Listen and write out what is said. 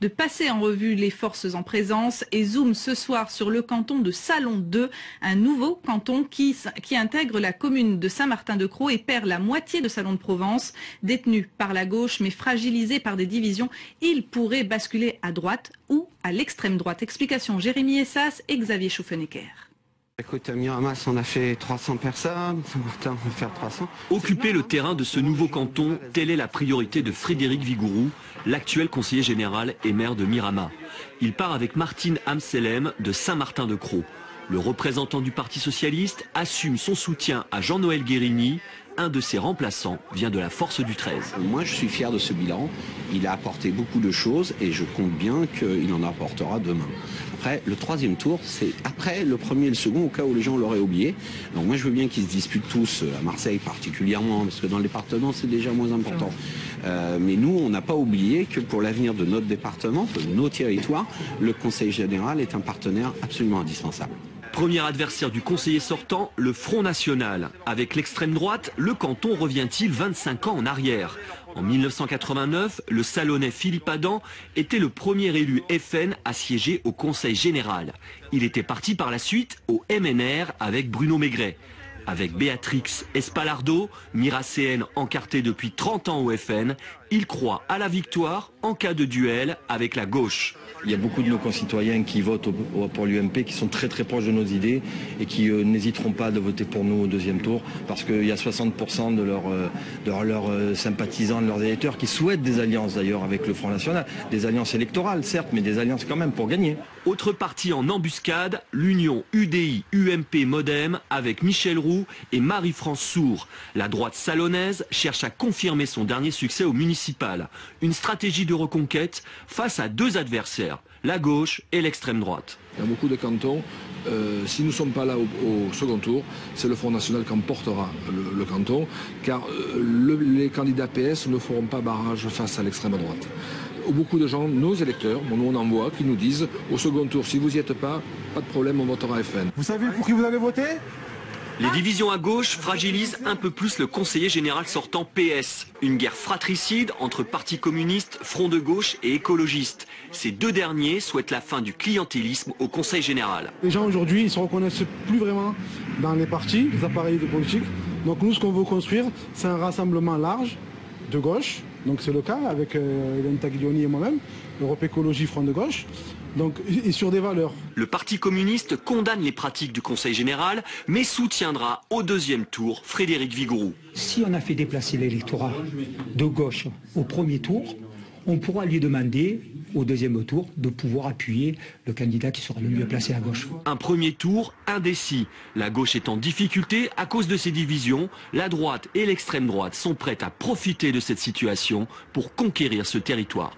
de passer en revue les forces en présence et zoom ce soir sur le canton de Salon 2, un nouveau canton qui intègre la commune de Saint-Martin-de-Crau et perd la moitié de Salon de Provence. Détenu par la gauche mais fragilisé par des divisions, il pourrait basculer à droite ou à l'extrême droite. Explication Jérémy Essas et Xavier Schuffenecker. Écoute, à Miramas, on a fait 300 personnes, Saint-Martin, on va faire 300. Occuper le terrain de ce nouveau canton, telle est la priorité de Frédéric Vigourou, l'actuel conseiller général et maire de Miramas. Il part avec Martine Amselem de Saint-Martin-de-Crau. Le représentant du Parti socialiste assume son soutien à Jean-Noël Guérini. Un de ses remplaçants vient de la force du 13. Moi, je suis fier de ce bilan. Il a apporté beaucoup de choses et je compte bien qu'il en apportera demain. Après, le troisième tour, c'est après le premier et le second, au cas où les gens l'auraient oublié. Donc moi, je veux bien qu'ils se disputent tous, à Marseille particulièrement, parce que dans le département, c'est déjà moins important. Mais nous, on n'a pas oublié que pour l'avenir de notre département, de nos territoires, le Conseil général est un partenaire absolument indispensable. Premier adversaire du conseiller sortant, le Front National. Avec l'extrême droite, le canton revient-il 25 ans en arrière? En 1989, le Salonnais Philippe Adam était le premier élu FN à siéger au Conseil général. Il était parti par la suite au MNR avec Bruno Maigret. Avec Béatrix Espalardo, miracéenne encartée depuis 30 ans au FN, il croit à la victoire en cas de duel avec la gauche. Il y a beaucoup de nos concitoyens qui votent pour l'UMP, qui sont très très proches de nos idées et qui n'hésiteront pas de voter pour nous au deuxième tour parce qu'il y a 60% de leurs sympathisants, de leurs électeurs qui souhaitent des alliances d'ailleurs avec le Front National. Des alliances électorales certes, mais des alliances quand même pour gagner. Autre parti en embuscade, l'union UDI-UMP-Modem avec Michel Roux et Marie-France Sour. La droite salonnaise cherche à confirmer son dernier succès au municipal. Une stratégie de reconquête face à deux adversaires, la gauche et l'extrême droite. Il y a beaucoup de cantons. Si nous ne sommes pas là au second tour, c'est le Front National qui emportera le canton, car les candidats PS ne feront pas barrage face à l'extrême droite. Beaucoup de gens, nos électeurs, nous on en voit, qui nous disent au second tour, si vous n'y êtes pas de problème, on votera FN. Vous savez pour qui vous allez voter ? Les divisions à gauche fragilisent un peu plus le conseiller général sortant PS. Une guerre fratricide entre partis communistes, Front de gauche et écologistes. Ces deux derniers souhaitent la fin du clientélisme au Conseil général. Les gens aujourd'hui, ils ne se reconnaissent plus vraiment dans les partis, les appareils de politique. Donc nous, ce qu'on veut construire, c'est un rassemblement large de gauche. Donc c'est le cas avec Hélène Taglioni et moi-même, Europe Écologie Front de gauche. Donc, et sur des valeurs. Le Parti communiste condamne les pratiques du Conseil général, mais soutiendra au deuxième tour Frédéric Vigourou. Si on a fait déplacer l'électorat de gauche au premier tour, on pourra lui demander au deuxième tour de pouvoir appuyer le candidat qui sera le mieux placé à gauche. Un premier tour indécis. La gauche est en difficulté à cause de ces divisions. La droite et l'extrême droite sont prêtes à profiter de cette situation pour conquérir ce territoire.